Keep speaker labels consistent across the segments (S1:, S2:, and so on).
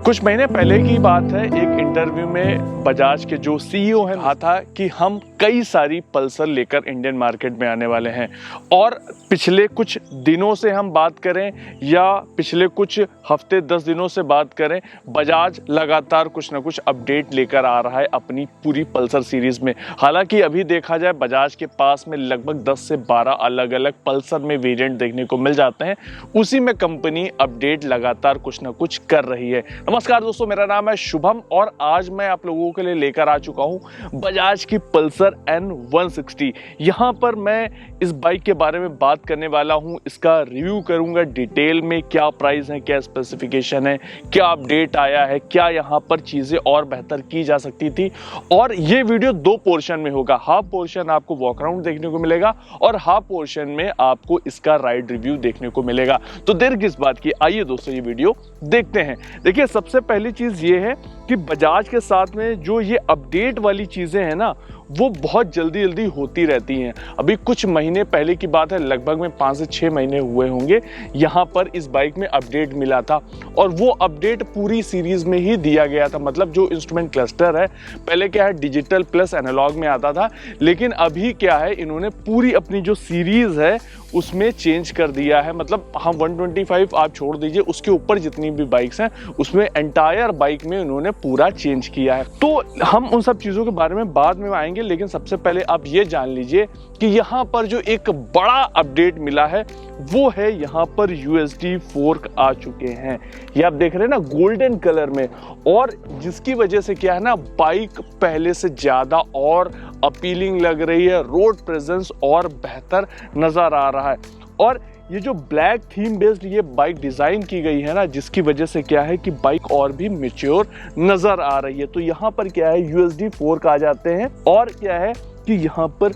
S1: कुछ महीने पहले की बात है, एक इंटरव्यू में बजाज के जो सीईओ हैं कहा था कि हम कई सारी पल्सर लेकर इंडियन मार्केट में आने वाले हैं। और पिछले कुछ दिनों से हम बात करें या पिछले कुछ हफ्ते 10 दिनों से बात करें, बजाज लगातार कुछ ना कुछ अपडेट लेकर आ रहा है अपनी पूरी पल्सर सीरीज में। हालांकि अभी देखा जाए बजाज के पास में लगभग 10 से 12 अलग अलग पल्सर में वेरिएंट देखने को मिल जाते हैं। उसी में कंपनी अपडेट लगातार कुछ ना कुछ कर रही है। नमस्कार दोस्तों, मेरा नाम है शुभम और आज मैं आप लोगों के लिए लेकर आ चुका हूं बजाज की पल्सर N160। यहां पर मैं इस बाइक के बारे में बात करने वाला हूं, इसका रिव्यू करूंगा डिटेल में, क्या प्राइस है, क्या स्पेसिफिकेशन है, क्या अपडेट आया है, क्या यहां पर चीजें और बेहतर की जा सकती थी। और ये वीडियो दो पोर्शन में होगा। हाफ पोर्शन आपको वॉक अराउंड देखने को मिलेगा और हाफ पोर्शन में आपको इसका राइड रिव्यू देखने को मिलेगा। तो देर किस बात की, आइए दोस्तों ये वीडियो देखते हैं। देखिए, सबसे पहली चीज ये है कि बजाज के साथ में जो ये अपडेट वाली चीजें हैं ना, वो बहुत जल्दी जल्दी होती रहती हैं। अभी कुछ महीने पहले की बात है, लगभग में 5 से 6 महीने हुए होंगे, यहाँ पर इस बाइक में अपडेट मिला था और वो अपडेट पूरी सीरीज में ही दिया गया था। मतलब जो इंस्ट्रूमेंट क्लस्टर है, पहले क्या है डिजिटल प्लस एनालॉग में आता था, लेकिन अभी क्या है इन्होंने पूरी अपनी जो सीरीज है उसमें चेंज कर दिया है। मतलब हम 125 आप छोड़ दीजिए, उसके ऊपर जितनी भी बाइक्स हैं उसमें एंटायर बाइक में उन्होंने पूरा चेंज किया है। तो हम उन सब चीज़ों के बारे में बाद में आएंगे, लेकिन सबसे पहले आप ये जान लीजिए कि यहाँ पर जो एक बड़ा अपडेट मिला है वो है यहाँ पर यूएसडी फोर्क आ चुके हैं। ये आप देख रहे हैं ना गोल्डन कलर में, और जिसकी वजह से क्या है ना, बाइक पहले से ज़्यादा और अपीलिंग लग रही है, रोड प्रेजेंस और बेहतर नज़र आ रहा है। और ये जो ब्लैक थीम बेस्ड ये बाइक डिज़ाइन की गई है ना, जिसकी वजह से क्या है कि बाइक और भी मैच्योर नज़र आ रही है। तो यहाँ पर क्या है यूएसडी फोर्क आ जाते हैं और क्या है कि यहाँ पर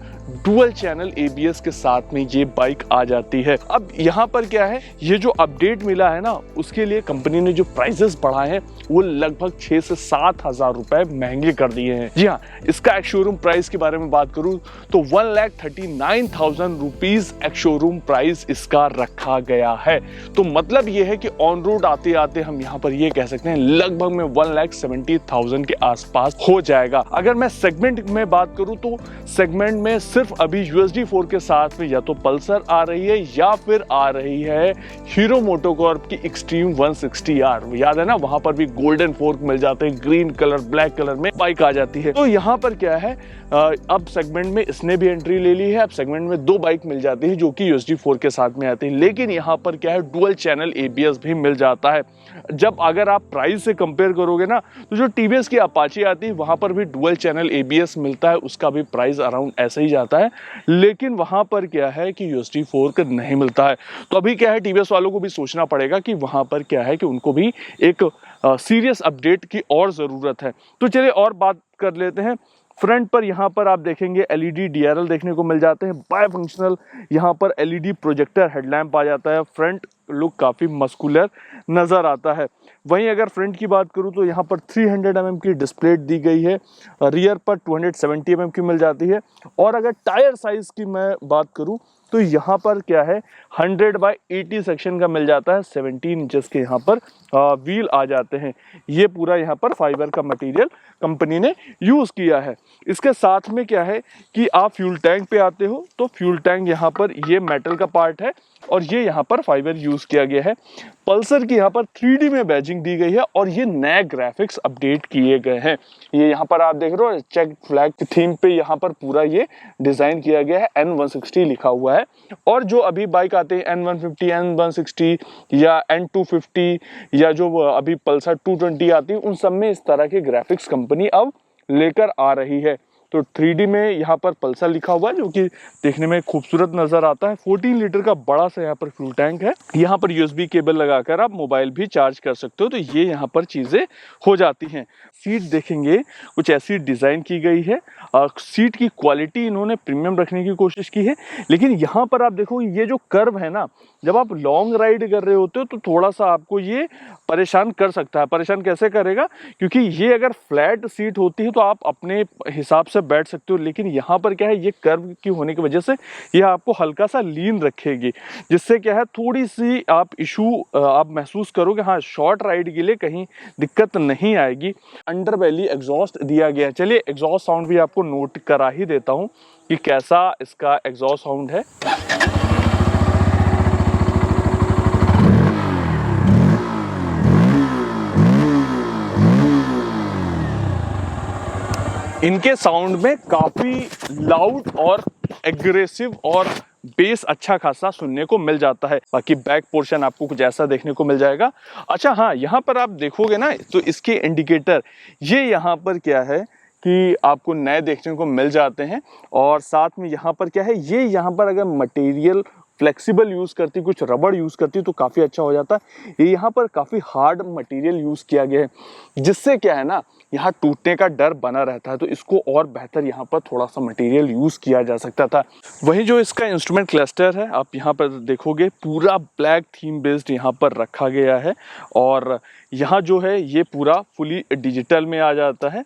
S1: डुअल चैनल ABS के साथ में ये बाइक आ जाती है। अब यहाँ पर क्या है, ये जो अपडेट मिला है ना, उसके लिए कंपनी ने जो प्राइसेस बढ़ाए हैं वो लगभग 6 से 7 हजार रुपए महंगे कर दिए हैं। जी हाँ, इसका एक्स शोरूम प्राइस के बारे में बात करूं तो 1,39,000 रुपीज एक्स शोरूम प्राइस इसका रखा गया है। तो मतलब ये है कि ऑन रोड आते आते हम यहाँ पर ये कह सकते हैं लगभग में 1,70,000 के आसपास हो जाएगा। अगर मैं सेगमेंट में बात करूं तो सेगमेंट में सिर्फ अभी यूएसडी फोर्क के साथ में या तो पल्सर आ रही है या फिर आ रही है हीरो मोटोकॉर्प की एक्सट्रीम 160R। याद है ना, वहां पर भी गोल्डन फोर्क मिल जाते हैं, ग्रीन कलर ब्लैक कलर में बाइक आ जाती है। तो यहाँ पर क्या है, अब सेगमेंट में इसने भी एंट्री ले ली है। अब सेगमेंट में 2 बाइक मिल जाती है जो कि यूएसडी फोर्क के साथ में आती है, लेकिन यहाँ पर क्या है डुअल चैनल ABS भी मिल जाता है। जब अगर आप प्राइस से कंपेयर करोगे ना, तो जो टीवीएस की अपाची आती है वहां पर भी डुअल चैनल ABS मिलता है, उसका भी प्राइस अराउंड ऐसे ही जाता है, लेकिन वहां पर क्या है कि यूएसडी फोर्क नहीं मिलता है। तो अभी क्या है टीवीएस वालों को भी सोचना पड़ेगा कि वहां पर क्या है कि उनको भी एक सीरियस अपडेट की और जरूरत है। तो चलिए और बात कर लेते हैं। फ्रंट पर यहाँ पर आप देखेंगे LED DRL देखने को मिल जाते हैं, बाय फंक्शनल यहाँ पर LED प्रोजेक्टर हेडलैम्प आ जाता है। फ्रंट लुक काफ़ी मस्कुलर नज़र आता है। वहीं अगर फ्रंट की बात करूँ तो यहाँ पर 300 mm की डिस्प्ले दी गई है, रियर पर 270 mm की मिल जाती है। और अगर टायर साइज़ की मैं बात करूँ तो यहाँ पर क्या है 100/80 सेक्शन का मिल जाता है। 17 इंचेस के यहाँ पर व्हील आ जाते हैं। ये पूरा यहाँ पर फाइबर का मटेरियल कंपनी ने यूज़ किया है। इसके साथ में क्या है कि आप फ्यूल टैंक पे आते हो तो फ्यूल टैंक यहाँ पर ये मेटल का पार्ट है और ये यहाँ पर फाइबर यूज़ किया गया है। पल्सर की यहाँ पर 3D में बैजिंग दी गई है और ये नए ग्राफिक्स अपडेट किए गए हैं। ये यहाँ पर आप देख रहे हो चेक फ्लैग की थीम पे यहाँ पर पूरा ये डिज़ाइन किया गया है, N160 लिखा हुआ है। और जो अभी बाइक आते हैं N150, N160 या N250 या जो अभी पल्सर 220 आती है, उन सब में इस तरह के ग्राफिक्स कंपनी अब लेकर आ रही है। तो 3D में यहाँ पर पल्सर लिखा हुआ है जो कि देखने में खूबसूरत नज़र आता है। 14 लीटर का बड़ा सा यहाँ पर फ्यूल टैंक है। यहाँ पर USB केबल लगाकर आप मोबाइल भी चार्ज कर सकते हो। तो ये यहाँ पर चीज़ें हो जाती हैं। सीट देखेंगे कुछ ऐसी डिज़ाइन की गई है, सीट की क्वालिटी इन्होंने प्रीमियम रखने की कोशिश की है। लेकिन यहाँ पर आप देखो ये जो कर्व है ना, जब आप लॉन्ग राइड कर रहे होते हो तो थोड़ा सा आपको ये परेशान कर सकता है। परेशान कैसे करेगा, क्योंकि ये अगर फ्लैट सीट होती है तो आप अपने हिसाब से से बैठ सकते हो। लेकिन यहाँ पर क्या है, ये कर्व की होने की वजह से ये आपको हल्का सा लीन रखेगी, जिससे क्या है थोड़ी सी आप इशू आप महसूस करोगे। हाँ, शॉर्ट राइड के लिए कहीं दिक्कत नहीं आएगी। अंडर बेली एग्जॉस्ट दिया गया है। चलिए एग्जॉस्ट साउंड भी आपको नोट करा ही देता हूँ कि कैसा इसका एग्जॉस्ट साउंड है। इनके साउंड में काफी लाउड और एग्रेसिव और बेस अच्छा खासा सुनने को मिल जाता है। बाकी बैक पोर्शन आपको कुछ ऐसा देखने को मिल जाएगा। अच्छा हाँ, यहाँ पर आप देखोगे ना तो इसके इंडिकेटर ये यहाँ पर क्या है कि आपको नए देखने को मिल जाते हैं। और साथ में यहाँ पर क्या है, ये यहाँ पर अगर मटेरियल फ्लेक्सिबल यूज़ करती, कुछ रबड़ यूज़ करती तो काफ़ी अच्छा हो जाता। ये यहाँ पर काफ़ी हार्ड मटेरियल यूज़ किया गया है, जिससे क्या है ना, यहाँ टूटने का डर बना रहता है। तो इसको और बेहतर यहाँ पर थोड़ा सा मटेरियल यूज़ किया जा सकता था। वहीं जो इसका इंस्ट्रूमेंट क्लस्टर है, आप यहाँ पर देखोगे पूरा ब्लैक थीम बेस्ड यहाँ पर रखा गया है। और यहाँ जो है ये पूरा फुली डिजिटल में आ जाता है।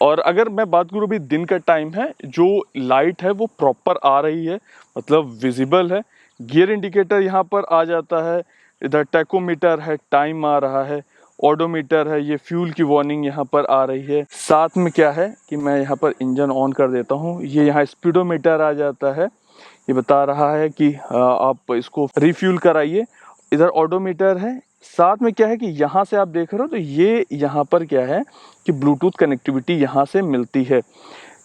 S1: और अगर मैं बात करूँ, अभी दिन का टाइम है, जो लाइट है वो प्रॉपर आ रही है, मतलब विजिबल है। गियर इंडिकेटर यहाँ पर आ जाता है, इधर टैकोमीटर है, टाइम आ रहा है, ओडोमीटर है, ये फ्यूल की वार्निंग यहाँ पर आ रही है। साथ में क्या है कि मैं यहाँ पर इंजन ऑन कर देता हूँ, ये यहाँ स्पीडोमीटर आ जाता है, ये बता रहा है कि आप इसको रिफ्यूल कराइए। इधर ओडोमीटर है। साथ में क्या है कि यहाँ से आप देख रहे हो तो ये यहाँ पर क्या है कि ब्लूटूथ कनेक्टिविटी यहाँ से मिलती है।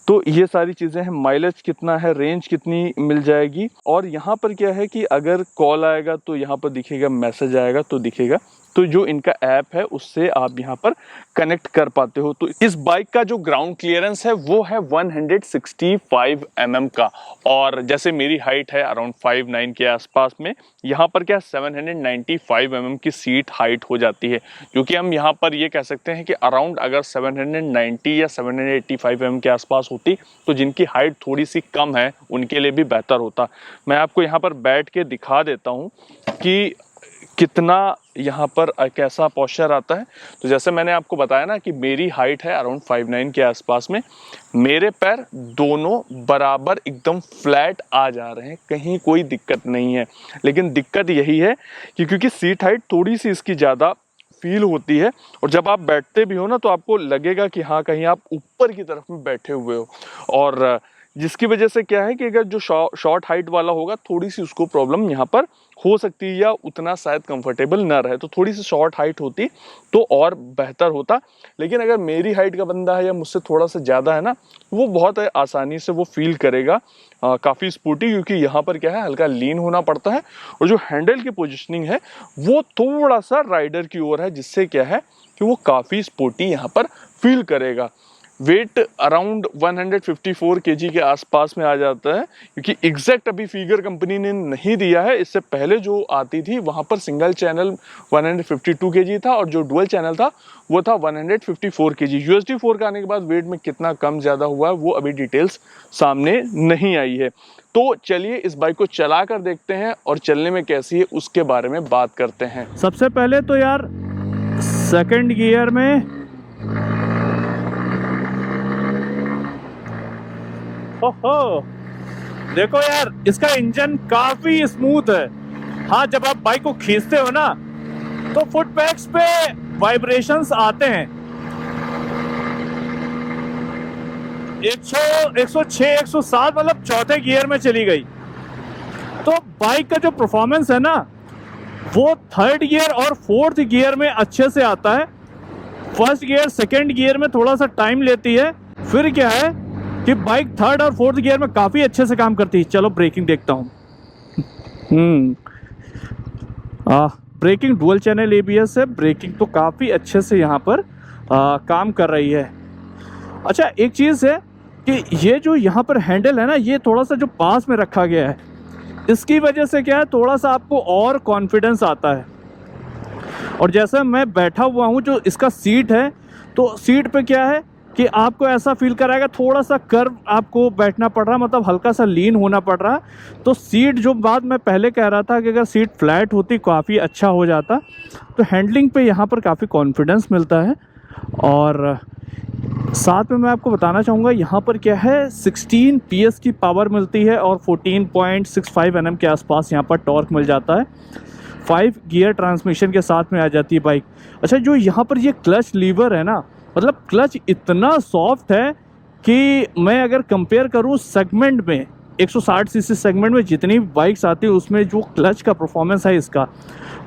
S1: तो ये सारी चीज़ें हैं। माइलेज कितना है, रेंज कितनी मिल जाएगी। और यहाँ पर क्या है कि अगर कॉल आएगा तो यहाँ पर दिखेगा, मैसेज आएगा तो दिखेगा। तो जो इनका ऐप है उससे आप यहाँ पर कनेक्ट कर पाते हो। तो इस बाइक का जो ग्राउंड क्लियरेंस है वो है 165 mm का। और जैसे मेरी हाइट है अराउंड 5'9" के आसपास में, यहाँ पर क्या 795 mm की सीट हाइट हो जाती है। जो कि हम यहाँ पर ये कह सकते हैं कि अराउंड अगर 790 या 785 mm के आसपास होती तो जिनकी हाइट थोड़ी सी कम है उनके लिए भी बेहतर होता। मैं आपको यहाँ पर बैठ के दिखा देता हूँ कि कितना यहाँ पर कैसा पोस्चर आता है। तो जैसे मैंने आपको बताया ना कि मेरी हाइट है अराउंड 5'9" के आसपास में, मेरे पैर दोनों बराबर एकदम फ्लैट आ जा रहे हैं, कहीं कोई दिक्कत नहीं है। लेकिन दिक्कत यही है कि क्योंकि सीट हाइट थोड़ी सी इसकी ज़्यादा फील होती है, और जब आप बैठते भी हो ना तो आपको लगेगा कि हाँ कहीं आप ऊपर की तरफ में बैठे हुए हो। और जिसकी वजह से क्या है कि अगर जो शॉर्ट हाइट वाला होगा थोड़ी सी उसको प्रॉब्लम यहाँ पर हो सकती है, या उतना शायद कंफर्टेबल ना रहे। तो थोड़ी सी शॉर्ट हाइट होती तो और बेहतर होता। लेकिन अगर मेरी हाइट का बंदा है या मुझसे थोड़ा सा ज़्यादा है ना, वो बहुत आसानी से वो फील करेगा काफ़ी स्पोर्टी, क्योंकि यहाँ पर क्या है हल्का लीन होना पड़ता है। और जो हैंडल की पोजिशनिंग है वो थोड़ा सा राइडर की ओर है, जिससे क्या है कि वो काफ़ी स्पोर्टी यहाँ पर फील करेगा। वेट अराउंड 154 kg के आसपास में आ जाता है, क्योंकि एग्जैक्ट अभी फिगर कंपनी ने नहीं दिया है। इससे पहले जो आती थी वहाँ पर सिंगल चैनल 152 kg था और जो डुअल चैनल था वो था 154 kg। USD 4 का आने के बाद वेट में कितना कम ज़्यादा हुआ है वो अभी डिटेल्स सामने नहीं आई है। तो चलिए इस बाइक को चला कर देखते हैं और चलने में कैसी है उसके बारे में बात करते हैं।
S2: सबसे पहले तो यार सेकंड गियर में ओहो देखो यार, इसका इंजन काफी स्मूथ है। हाँ, जब आप बाइक को खींचते हो ना तो फुट पैड्स पे वाइब्रेशंस आते हैं। 106 107 मतलब चौथे गियर में चली गई। तो बाइक का जो परफॉर्मेंस है ना वो थर्ड गियर और फोर्थ गियर में अच्छे से आता है। फर्स्ट गियर सेकंड गियर में थोड़ा सा टाइम लेती है। फिर क्या है कि बाइक थर्ड और फोर्थ गियर में काफ़ी अच्छे से काम करती है। चलो ब्रेकिंग देखता हूँ। ब्रेकिंग डुअल चैनल ABS है। ब्रेकिंग तो काफ़ी अच्छे से यहाँ पर काम कर रही है। अच्छा, एक चीज़ है कि ये जो यहाँ पर हैंडल है ना, ये थोड़ा सा जो पास में रखा गया है, इसकी वजह से क्या है थोड़ा सा आपको और कॉन्फिडेंस आता है। और जैसे मैं बैठा हुआ हूँ, जो इसका सीट है, तो सीट पे क्या है कि आपको ऐसा फील कराएगा थोड़ा सा कर्व आपको बैठना पड़ रहा, मतलब हल्का सा लीन होना पड़ रहा। तो सीट, जो बात मैं पहले कह रहा था कि अगर सीट फ्लैट होती काफ़ी अच्छा हो जाता। तो हैंडलिंग पे यहाँ पर काफ़ी कॉन्फिडेंस मिलता है। और साथ में मैं आपको बताना चाहूँगा यहाँ पर क्या है 16 PS की पावर मिलती है और 14.65 Nm के आसपास यहाँ पर टॉर्क मिल जाता है। 5 गियर ट्रांसमिशन के साथ में आ जाती है बाइक। अच्छा, जो यहाँ पर ये क्लच लीवर है ना, मतलब क्लच इतना सॉफ्ट है कि मैं अगर कंपेयर करूँ सेगमेंट में 160 सीसी सेगमेंट में जितनी बाइक्स आती है उसमें जो क्लच का परफॉर्मेंस है इसका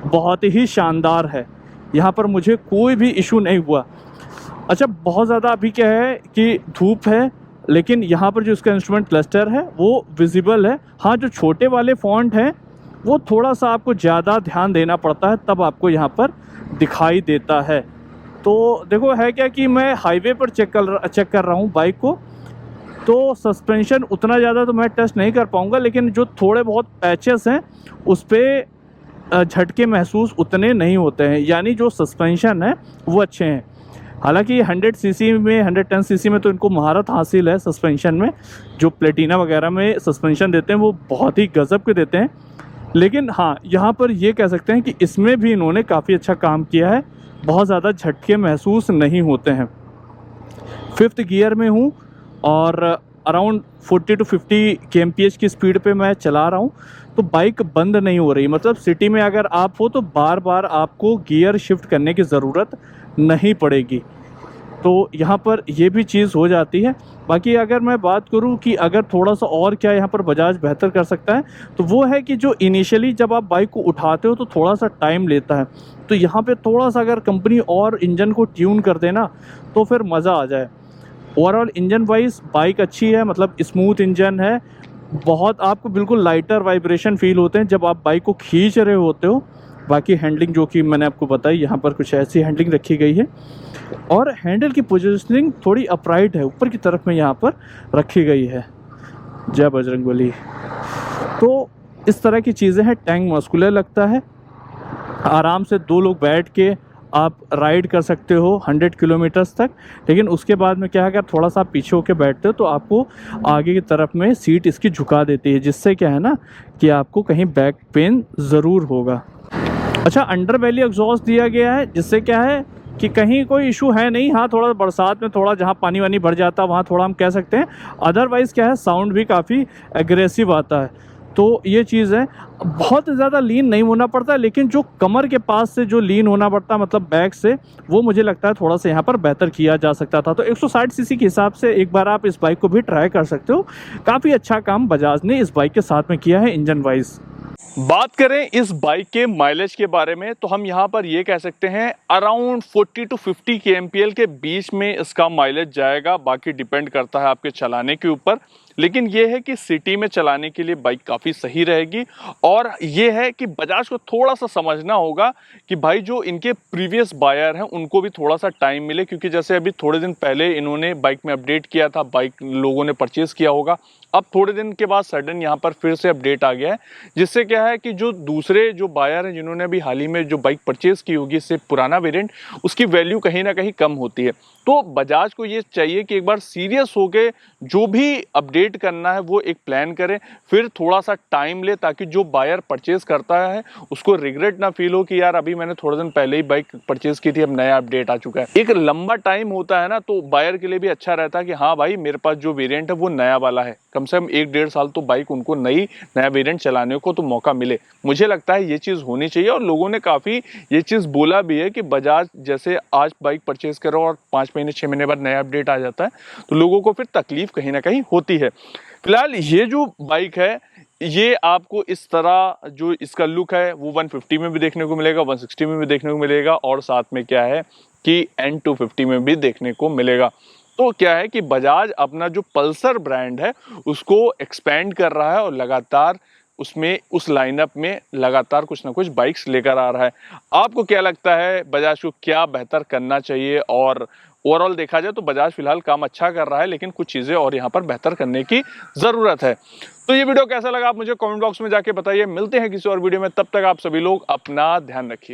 S2: बहुत ही शानदार है। यहाँ पर मुझे कोई भी इशू नहीं हुआ। अच्छा, बहुत ज़्यादा अभी क्या है कि धूप है, लेकिन यहाँ पर जो इसका इंस्ट्रूमेंट क्लस्टर है वो विजिबल है। हाँ, जो छोटे वाले फॉन्ट हैं वो थोड़ा सा आपको ज़्यादा ध्यान देना पड़ता है, तब आपको यहाँ पर दिखाई देता है। तो देखो है क्या कि मैं हाईवे पर चेक कर रहा हूँ बाइक को, तो सस्पेंशन उतना ज़्यादा तो मैं टेस्ट नहीं कर पाऊँगा, लेकिन जो थोड़े बहुत पैचेस हैं उस पर झटके महसूस उतने नहीं होते हैं, यानी जो सस्पेंशन है वो अच्छे हैं। हालांकि 100 सीसी में 110 सीसी में तो इनको महारत हासिल है सस्पेंशन में। जो प्लेटिना वगैरह में सस्पेंशन देते हैं वो बहुत ही गजब के देते हैं, लेकिन हाँ यहाँ पर ये कह सकते हैं कि इसमें भी इन्होंने काफ़ी अच्छा काम किया है, बहुत ज़्यादा झटके महसूस नहीं होते हैं। 5th गियर में हूँ और अराउंड 40 to 50 kmph की स्पीड पे मैं चला रहा हूँ, तो बाइक बंद नहीं हो रही। मतलब सिटी में अगर आप हो तो बार बार आपको गियर शिफ्ट करने की ज़रूरत नहीं पड़ेगी, तो यहाँ पर ये भी चीज़ हो जाती है। बाकी अगर मैं बात करूँ कि अगर थोड़ा सा और क्या यहाँ पर बजाज बेहतर कर सकता है, तो वो है कि जो इनिशियली जब आप बाइक को उठाते हो तो थोड़ा सा टाइम लेता है, तो यहाँ पे थोड़ा सा अगर कंपनी और इंजन को ट्यून कर देना तो फिर मज़ा आ जाए। ओवरऑल इंजन वाइज बाइक अच्छी है, मतलब स्मूथ इंजन है, बहुत आपको बिल्कुल लाइटर वाइब्रेशन फील होते हैं जब आप बाइक को खींच रहे होते हो। बाकी हैंडलिंग जो कि मैंने आपको बताई, यहाँ पर कुछ ऐसी हैंडलिंग रखी गई है और हैंडल की पोजीशनिंग थोड़ी अपराइट है, ऊपर की तरफ में यहाँ पर रखी गई है। जय बजरंगबली। तो इस तरह की चीज़ें हैं। टैंक मस्कुलर लगता है, आराम से 2 लोग बैठ के आप राइड कर सकते हो 100 किलोमीटर्स तक। लेकिन उसके बाद में क्या है, अगर थोड़ा सा पीछे होकर बैठते हो तो आपको आगे की तरफ में सीट इसकी झुका देती है, जिससे क्या है ना कि आपको कहीं बैक पेन ज़रूर होगा। अच्छा, अंडर बेली एग्जॉस्ट दिया गया है, जिससे क्या है कि कहीं कोई इशू है नहीं। हाँ, थोड़ा बरसात में थोड़ा जहाँ पानी वानी भर जाता है वहाँ थोड़ा हम कह सकते हैं, अदरवाइज़ क्या है साउंड भी काफ़ी एग्रेसिव आता है। तो ये चीज़ है, बहुत ज़्यादा लीन नहीं होना पड़ता, लेकिन जो कमर के पास से जो लीन होना पड़ता मतलब बैक से, वो मुझे लगता है थोड़ा सा यहाँ पर बेहतर किया जा सकता था। तो 160 सीसी के हिसाब से एक बार आप इस बाइक को भी ट्राई कर सकते हो। काफ़ी अच्छा काम बजाज ने इस बाइक के साथ में किया है इंजन वाइज।
S1: बात करें इस बाइक के माइलेज के बारे में तो हम यहाँ पर ये कह सकते हैं अराउंड 40 to 50 kmpl के बीच में इसका माइलेज जाएगा। बाकी डिपेंड करता है आपके चलाने के ऊपर, लेकिन ये है कि सिटी में चलाने के लिए बाइक काफ़ी सही रहेगी। और ये है कि बजाज को थोड़ा सा समझना होगा कि भाई जो इनके प्रीवियस बायर हैं उनको भी थोड़ा सा टाइम मिले, क्योंकि जैसे अभी थोड़े दिन पहले इन्होंने बाइक में अपडेट किया था, बाइक लोगों ने परचेज़ किया होगा, अब थोड़े दिन के बाद सडन यहाँ पर फिर से अपडेट आ गया है, जिससे क्या है कि जो दूसरे जो बायर हैं जिन्होंने अभी हाल ही में जो बाइक परचेज़ की होगी इससे पुराना वेरिएंट, उसकी वैल्यू कहीं ना कहीं कम होती है। तो बजाज को ये चाहिए कि एक बार सीरियस होके जो भी अपडेट करना है वो एक प्लान करें, फिर थोड़ा सा टाइम ले, ताकि जो बायर परचेज़ करता है उसको रिग्रेट ना फील हो कि यार अभी मैंने थोड़े दिन पहले ही बाइक परचेज़ की थी, अब नया अपडेट आ चुका है। एक लंबा टाइम होता है ना, तो बायर के लिए भी अच्छा रहता है कि हाँ भाई मेरे पास जो वेरिएंट है वो नया वाला है, कम से कम 1-1.5 साल तो बाइक उनको नया वेरिएंट चलाने को तो मौका मिले। मुझे लगता है ये चीज़ होनी चाहिए, और लोगों ने काफ़ी ये चीज़ बोला भी है कि बजाज जैसे आज बाइक परचेज़ करो और 5 महीने 6 महीने बाद नया अपडेट आ जाता है, तो लोगों को फिर तकलीफ कहीं ना कहीं होती है। फिलहाल ये जो बाइक है ये आपको इस तरह जो इसका लुक है वो 150 में भी देखने को मिलेगा, 160 में भी देखने को मिलेगा, और साथ में क्या है कि N250 में भी देखने को मिलेगा। तो क्या है कि बजाज अपना जो पल्सर ब्रांड है उसको एक्सपेंड कर रहा है और लगातार उसमें उस लाइनअप में लगातार कुछ ना कुछ बाइक्स लेकर आ रहा है। आपको क्या लगता है बजाज को क्या बेहतर करना चाहिए? और ओवरऑल देखा जाए तो बजाज फिलहाल काम अच्छा कर रहा है, लेकिन कुछ चीज़ें और यहाँ पर बेहतर करने की ज़रूरत है। तो ये वीडियो कैसा लगा आप मुझे कमेंट बॉक्स में जाके बताइए। मिलते हैं किसी और वीडियो में, तब तक आप सभी लोग अपना ध्यान रखिए।